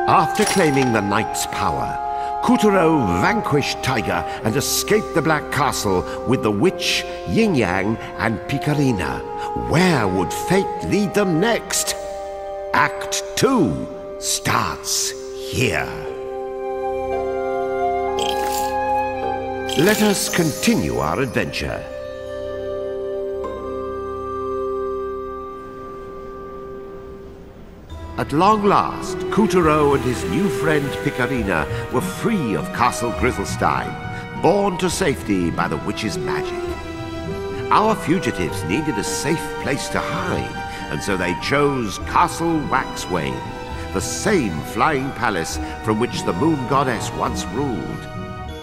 After claiming the knight's power, Kutaro vanquished Tiger and escaped the Black Castle with the witch, Yin Yang, and Picarina. Where would fate lead them next? Act 2 starts here. Let us continue our adventure. At long last, Kutaro and his new friend Picarina were free of Castle Grizzlestein, borne to safety by the witch's magic. Our fugitives needed a safe place to hide, and so they chose Castle Waxwayne, the same flying palace from which the moon goddess once ruled.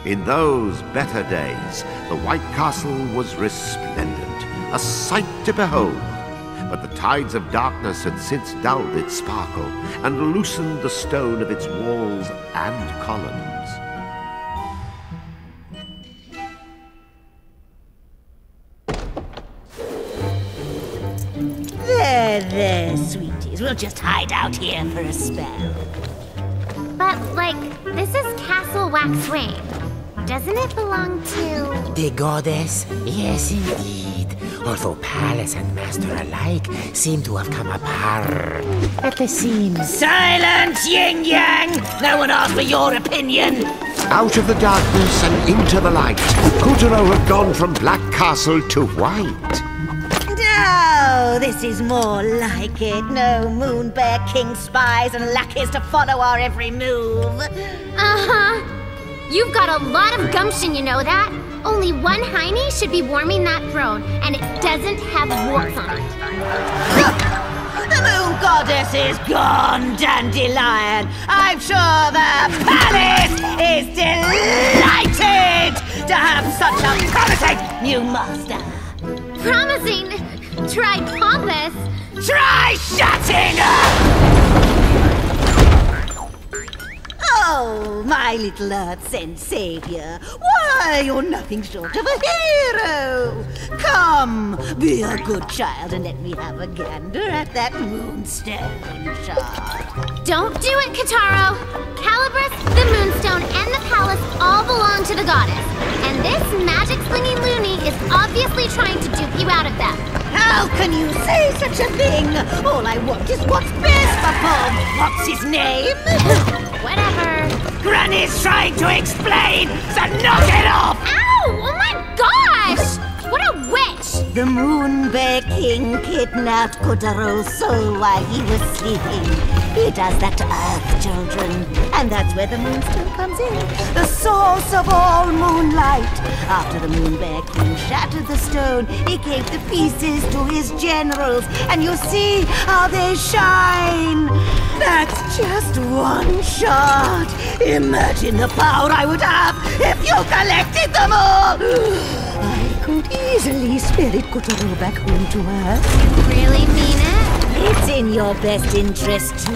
In those better days, the White Castle was resplendent, a sight to behold. But the tides of darkness had since dulled its sparkle and loosened the stone of its walls and columns. There, sweeties. We'll just hide out here for a spell. But, this is Castle Waxwayne. Doesn't it belong to... The goddess? Yes, indeed. Although palace and master alike seem to have come apart at the seams. Silence, Yin Yang! No one asked for your opinion! Out of the darkness and into the light, Kutaro had gone from Black Castle to White. No, this is more like it. No Moon Bear King spies and lackeys to follow our every move. Uh-huh. You've got a lot of gumption, you know that? Only one hiney should be warming that throne, and it doesn't have warts on it. The Moon Goddess is gone, Dandelion. I'm sure the palace is delighted to have such a promising new master. Promising? Try pompous. Try shutting up! Oh, my little Earth-sent savior. Why, you're nothing short of a hero. Come, be a good child and let me have a gander at that moonstone shard. Don't do it, Kitaro. Calabrus, the moonstone, and the palace all belong to the goddess. And this magic-slinging loony is obviously trying to dupe you out of them. How can you say such a thing? All I want is what's best for Bob. What's his name? Whatever. Granny's trying to explain, so knock it off! Ow! Oh my gosh! What a witch! The Moon Bear King kidnapped Kotaro's soul while he was sleeping. He does that to Earth children, and that's where the Moonstone comes in. The source of all moonlight. After the Moon Bear King shattered the stone, he gave the pieces to his generals, and you see how they shine. That's just one shot. Imagine the power I would have if you collected them all. I could easily spirit Kotaro back home to Earth. You really mean it? It's in your best interest too,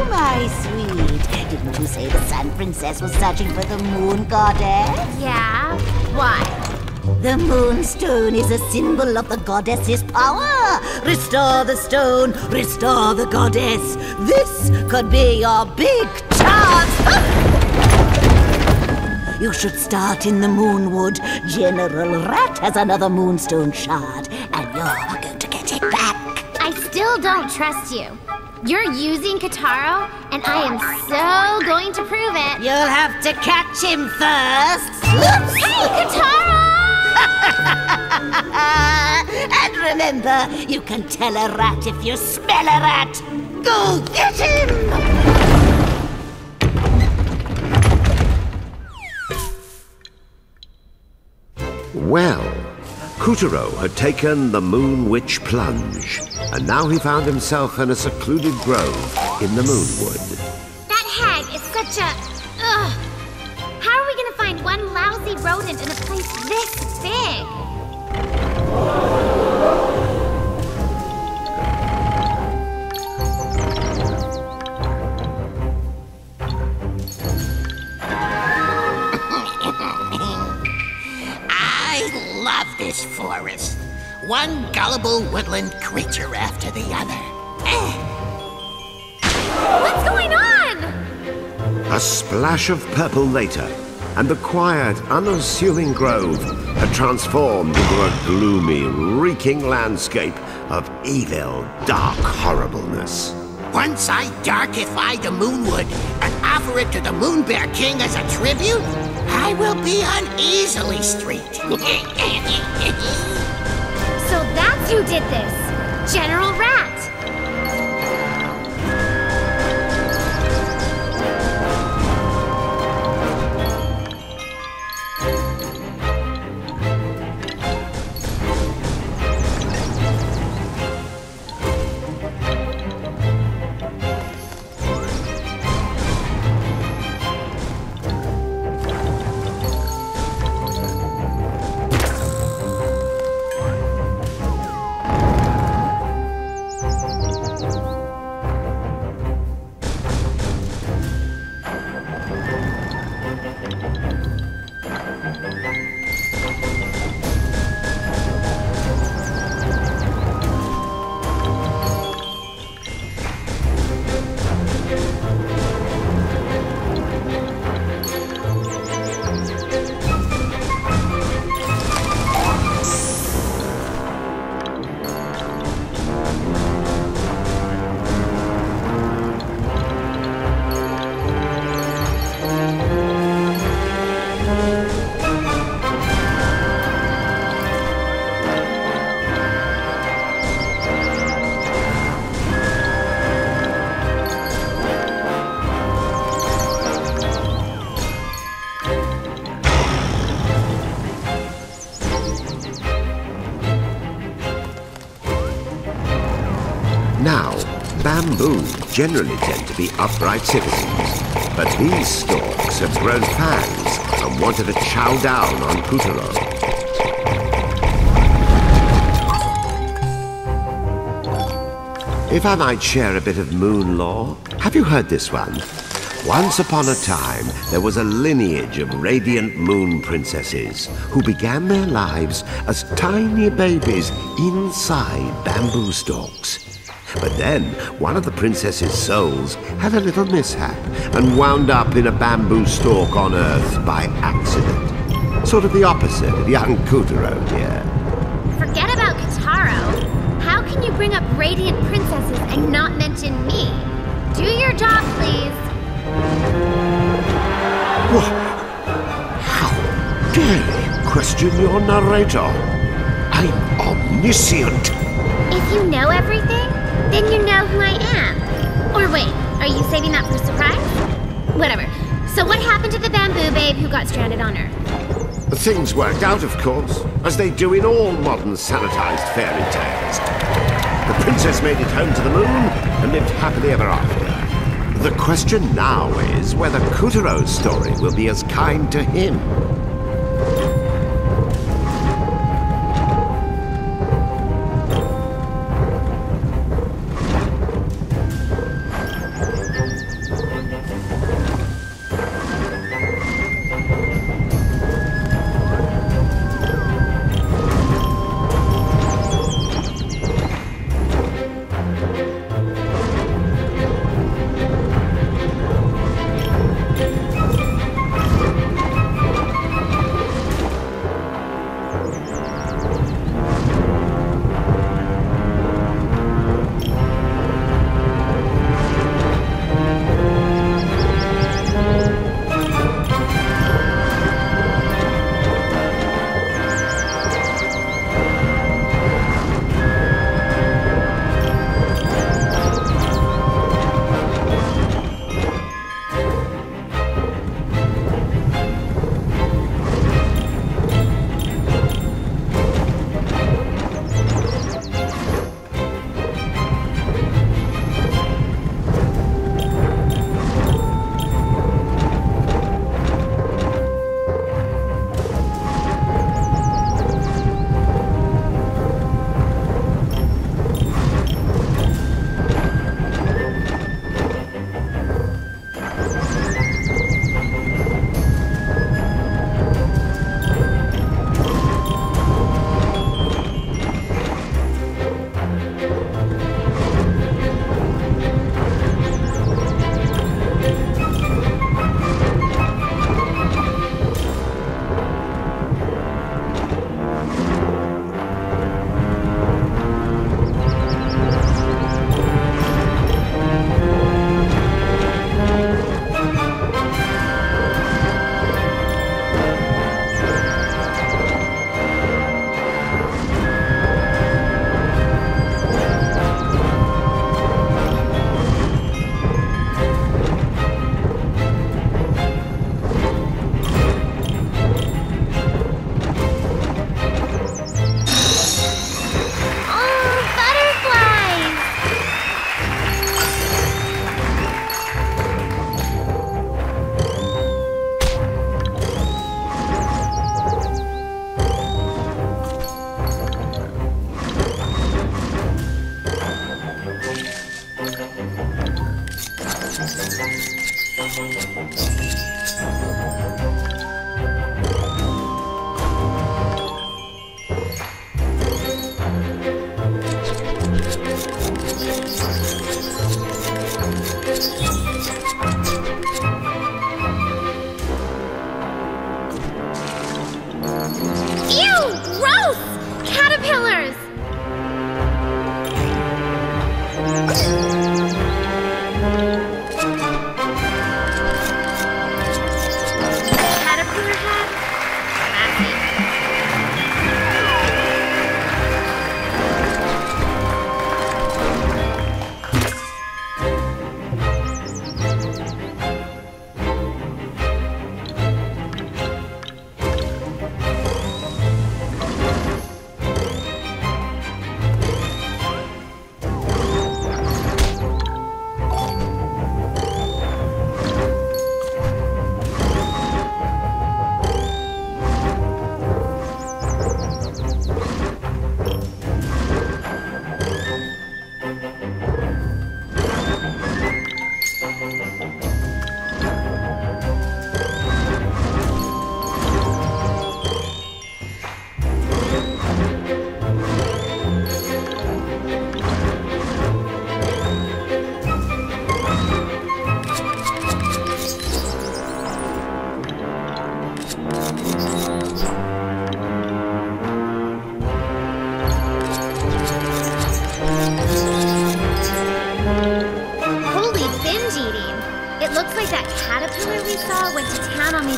my sweet. Didn't you say the Sun Princess was searching for the Moon Goddess? Yeah. Why? The Moonstone is a symbol of the goddess's power. Restore the stone, restore the goddess. This could be your big chance. You should start in the Moonwood. General Rat has another Moonstone shard, and you're going to get it back. I still don't trust you. You're using Kitaro, and I am so going to prove it. You'll have to catch him first. Hey, Kitaro! And remember, you can tell a rat if you smell a rat. Go get him! Well, Kutaro had taken the Moon Witch plunge, and now he found himself in a secluded grove in the Moonwood. That hag is such a... Ugh. How are we gonna find one lousy rodent in a place this big? I love this forest. One gullible woodland creature after the other. What's going on? A splash of purple later, and the quiet, unassuming grove had transformed into a gloomy, reeking landscape of evil, dark horribleness. Once I darkify the Moonwood and offer it to the Moon Bear King as a tribute, I will be on Easily Street. So that's who did this! General Rat! Now, bamboo generally tend to be upright citizens, but these stalks have grown fangs and wanted to chow down on Puppeteer. If I might share a bit of moon lore, have you heard this one? Once upon a time, there was a lineage of radiant moon princesses who began their lives as tiny babies inside bamboo stalks. But then, one of the princess's souls had a little mishap and wound up in a bamboo stalk on Earth by accident. Sort of the opposite of young Puppeteer here. Forget about Kitaro. How can you bring up radiant princesses and not mention me? Do your job, please. What? How dare you question your narrator? I'm omniscient. If you know everything, then you know who I am. Or wait, are you saving that for a surprise? Whatever. So what happened to the bamboo babe who got stranded on Earth? Things worked out, of course, as they do in all modern sanitized fairy tales. The princess made it home to the moon and lived happily ever after. The question now is whether Puppeteer's story will be as kind to him.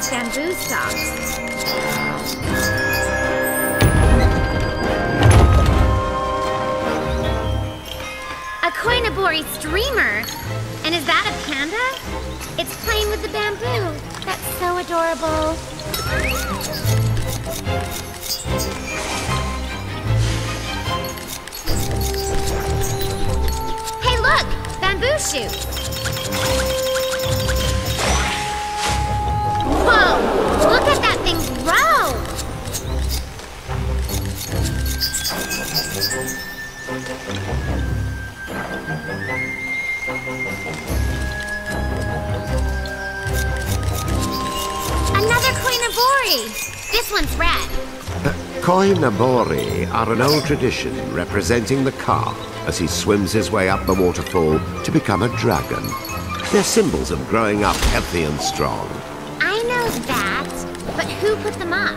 Bamboo stalks. A Koinobori streamer? And is that a panda? It's playing with the bamboo. That's so adorable. Hey look! Bamboo shoots! Whoa! Look at that thing grow! Another Koinobori! This one's red. Koinobori are an old tradition representing the carp as he swims his way up the waterfall to become a dragon. They're symbols of growing up healthy and strong. I know that, but who put them up?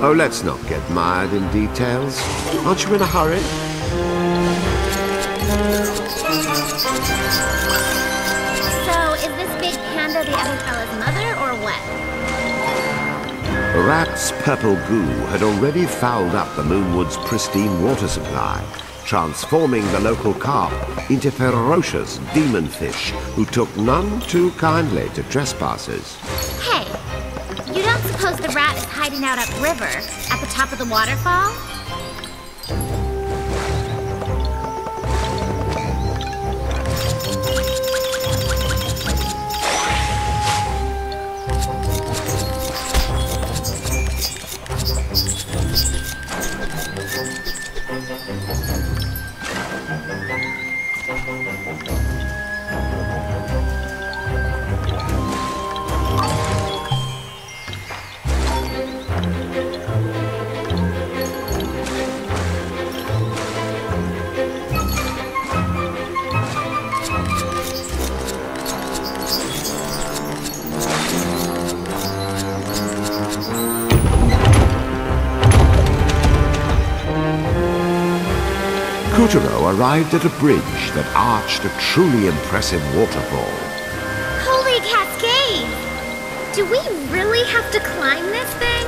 Oh, let's not get mired in details. Aren't you in a hurry? So, is this big panda the other fella's mother, or what? Rat's purple goo had already fouled up the Moonwood's pristine water supply, transforming the local carp into ferocious demon fish who took none too kindly to trespassers. Hey, you don't suppose the rat is hiding out upriver, at the top of the waterfall? Kutaro arrived at a bridge that arched a truly impressive waterfall. Holy cascade! Do we really have to climb this thing?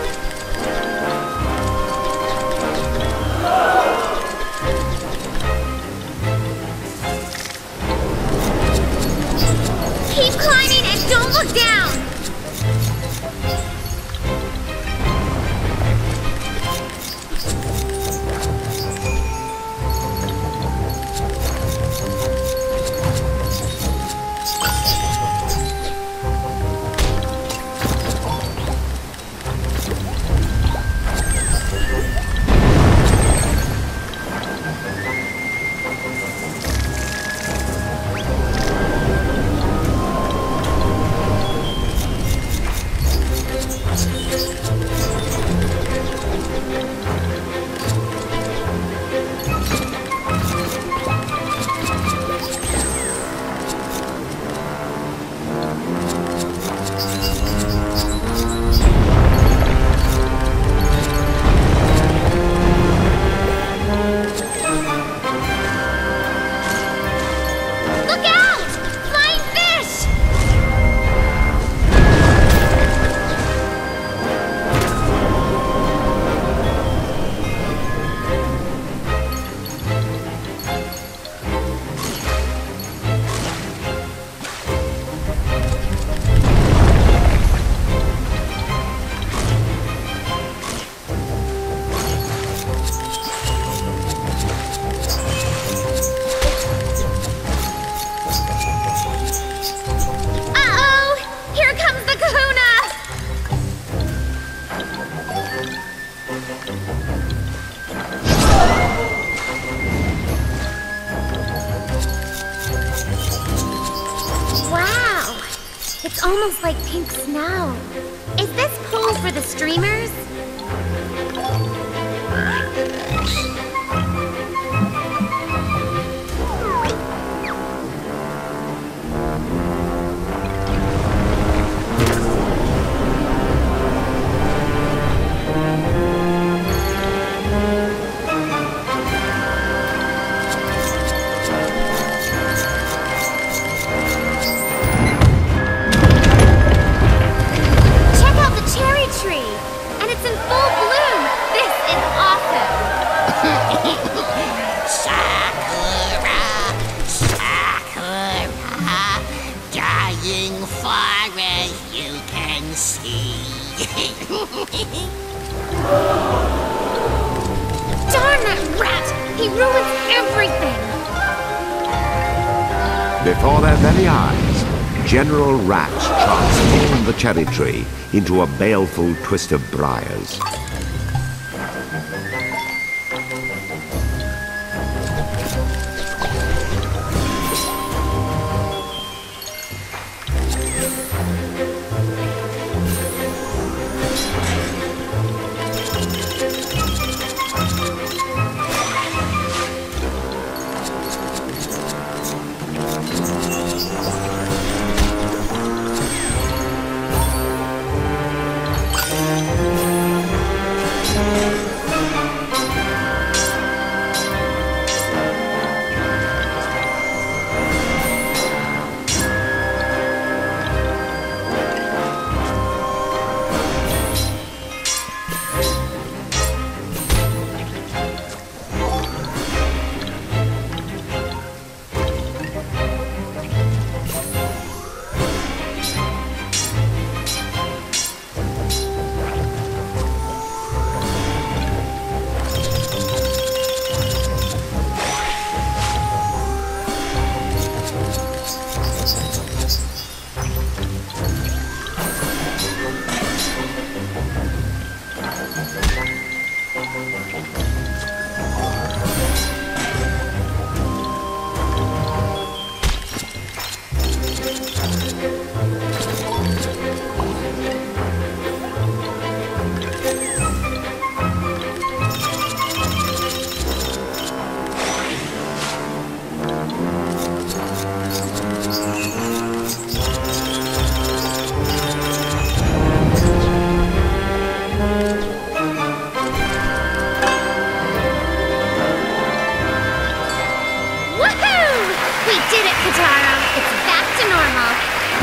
Keep climbing and don't look down! It's almost like pink snow. Is this pole for the streamers? Darn that rat! He ruins everything! Before their very eyes, General Rat transformed the cherry tree into a baleful twist of briars.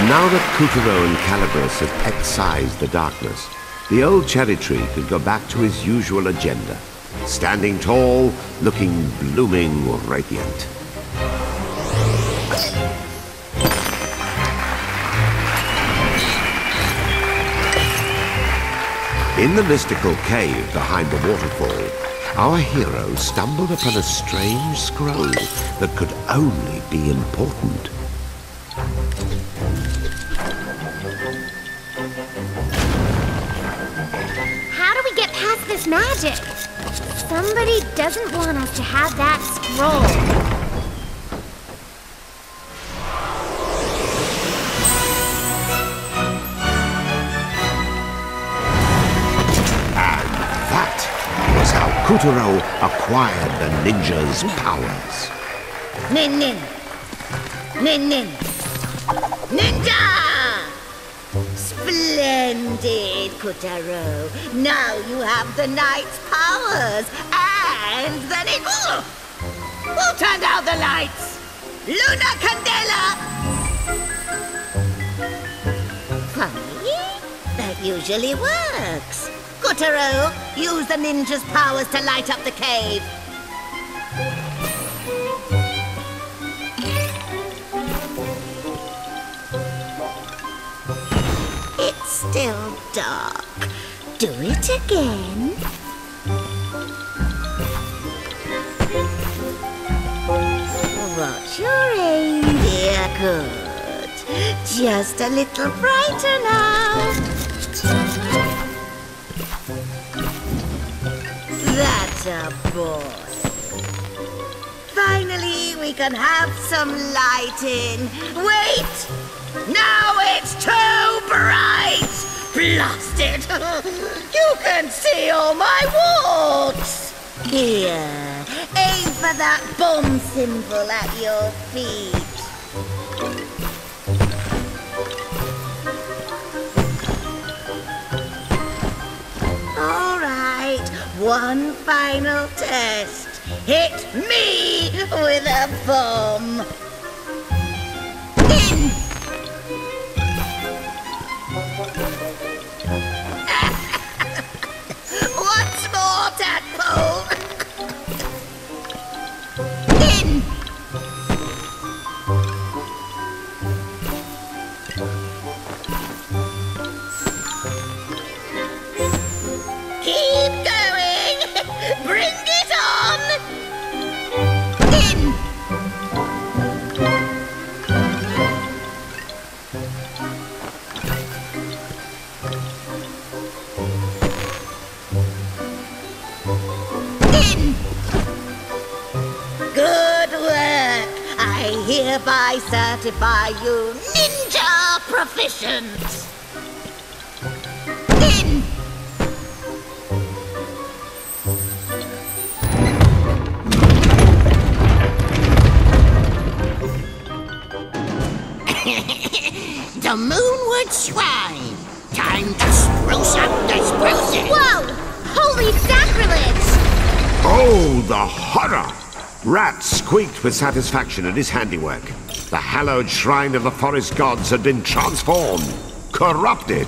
Now that Couturo and Calibris had excised the darkness, the old cherry tree could go back to his usual agenda, standing tall, looking blooming radiant. In the mystical cave behind the waterfall, our hero stumbled upon a strange scroll that could only be important. This magic. Somebody doesn't want us to have that scroll. And that was how Couturo acquired the ninja's powers. Nin nin. Nin nin. Ninja! Splendid, Couturo. Now you have the knight's powers and the ninja. Who turned out the lights? Luna Candela! Funny. That usually works. Couturo, use the ninja's powers to light up the cave. Still dark. Do it again. What's your aim, dear? Good. Just a little brighter now. That's a boy. Finally, we can have some lighting. Wait! Now it's too bright! Blast it! You can see all my warts! Here, aim for that bomb symbol at your feet. All right, one final test. Hit me with a bomb. In! Once more, tadpole. In! Keep going! Bring it on! In! In! Good work! I hereby certify you ninja proficient! In! The Moonwood Shrine. Time to spruce up the spruces. Whoa! Holy sacrilege! Oh, the horror! Rat squeaked with satisfaction at his handiwork. The hallowed shrine of the forest gods had been transformed, corrupted.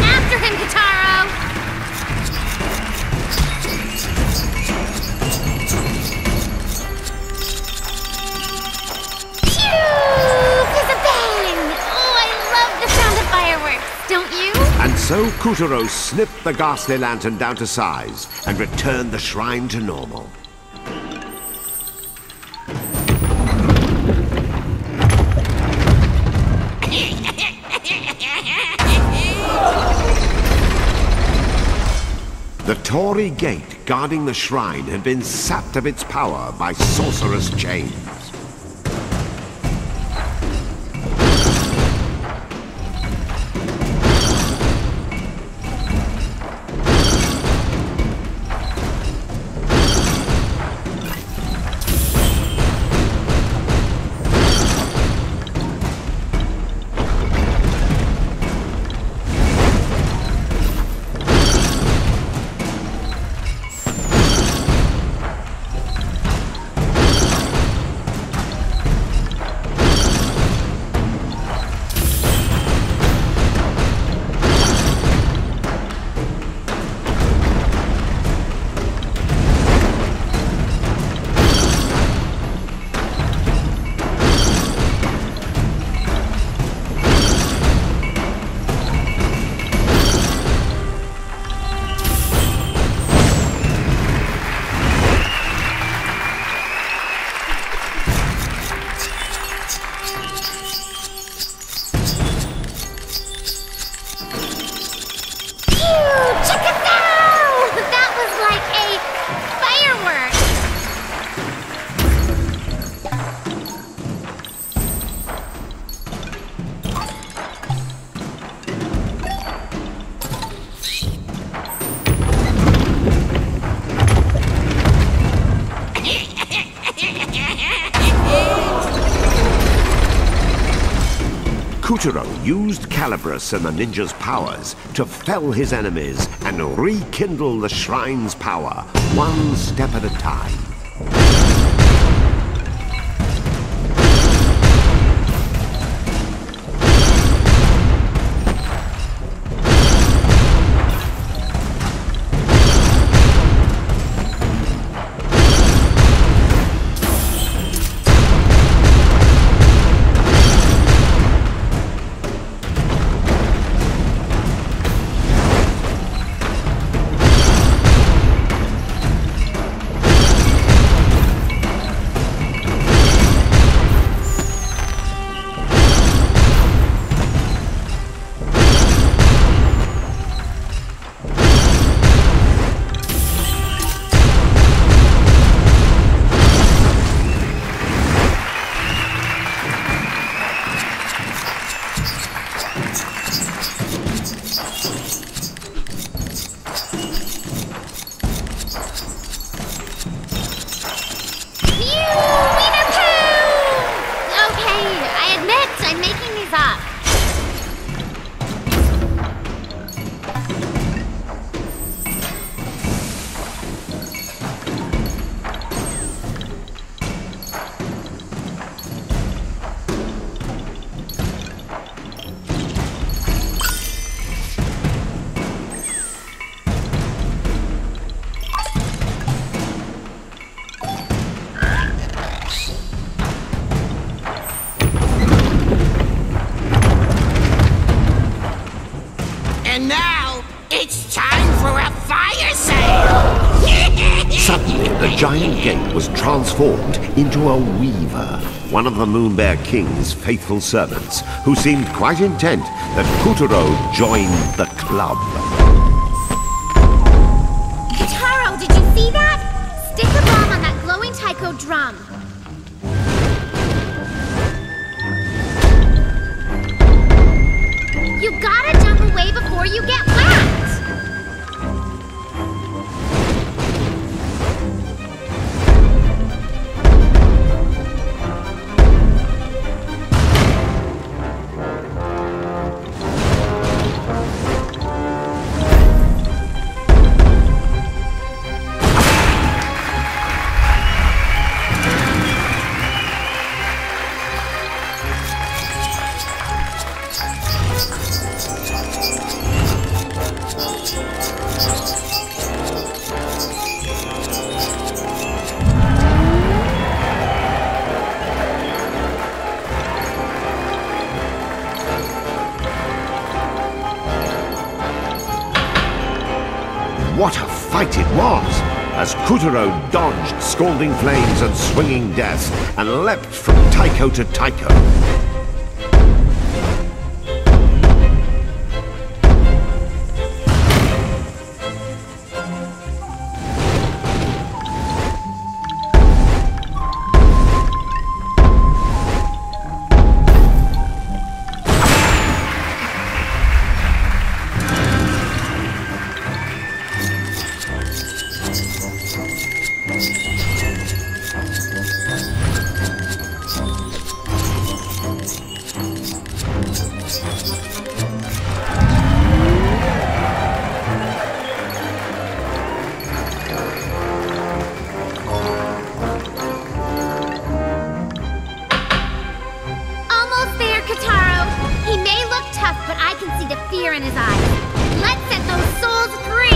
After him, Kitaro! Phew! Fizzabang! Oh, I love the sound of fireworks, don't you? And so Kutaro snipped the ghastly lantern down to size and returned the shrine to normal. The Torii gate guarding the shrine had been sapped of its power by sorcerous chains. That was like a firework! Kutaro used Calibris and the ninja's powers to fell his enemies and rekindle the shrine's power, one step at a time. I'm making these up. And now, it's time for a fire sale! Suddenly, the giant gate was transformed into a weaver, one of the Moonbear King's faithful servants, who seemed quite intent that Kuturo join the club. Kitaro, did you see that? Stick a bomb on that glowing taiko drum. You gotta jump away before you get whacked! What a fight it was! As Kuturo dodged scalding flames and swinging deaths and leapt from taiko to taiko. But I can see the fear in his eyes. Let's set those souls free!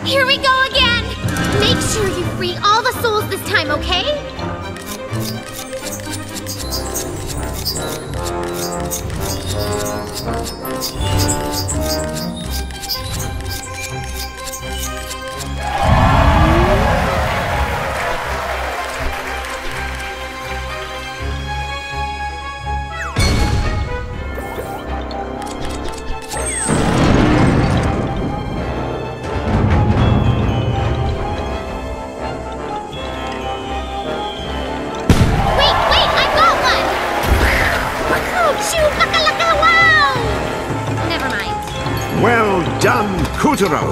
Here we go again! Make sure you free all the souls this time, okay? Well done, Kuturo!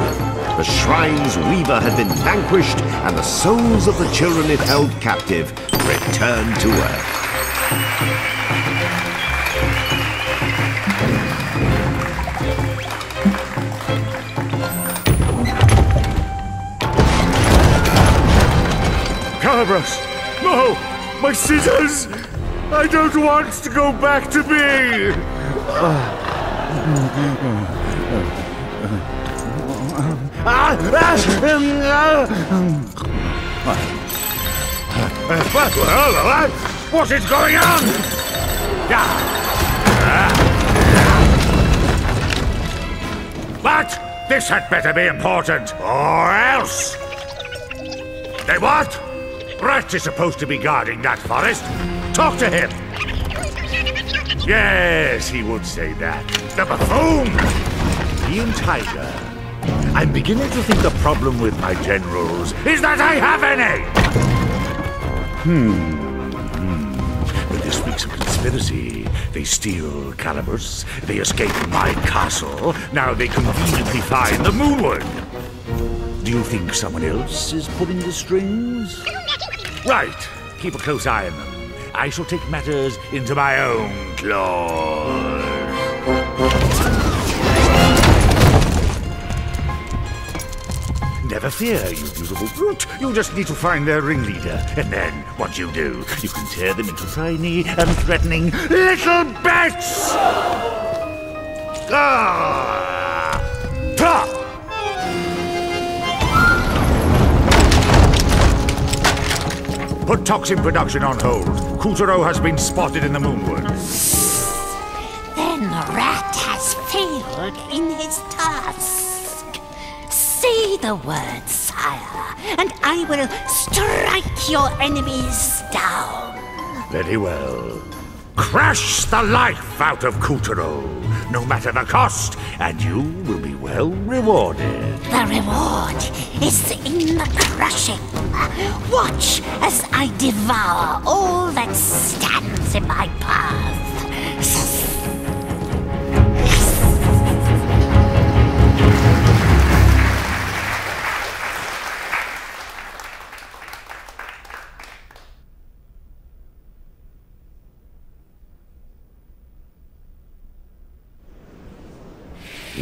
The shrine's weaver had been vanquished, and the souls of the children it held captive returned to Earth. Calibras! No! My scissors! I don't want to go back to me! What is going on? But this had better be important, or else! They what? Brett is supposed to be guarding that forest. Talk to him. Yes, he would say that. The buffoon! Ian Tiger, I'm beginning to think the problem with my generals is that I have any! With this week's conspiracy, they steal Calibers, they escape my castle, now they conveniently find the Moonwood. Do you think someone else is pulling the strings? Right. Keep a close eye on them. I shall take matters into my own claws. Never fear, you beautiful brute. You just need to find their ringleader. And then, once you do, you can tear them into tiny and threatening little bits! Put toxin production on hold. Kutaro has been spotted in the Moonwood. Then Rat has failed in his task. Say the word, sire, and I will strike your enemies down. Very well. Crush the life out of Kutaro, no matter the cost, and you will be well rewarded. The reward is in the crushing. Watch as I devour all that stands in my path.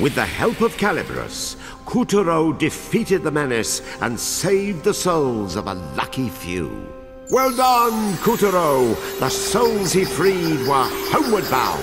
With the help of Calibers, Kutaro defeated the menace and saved the souls of a lucky few. Well done, Kutaro! The souls he freed were homeward bound.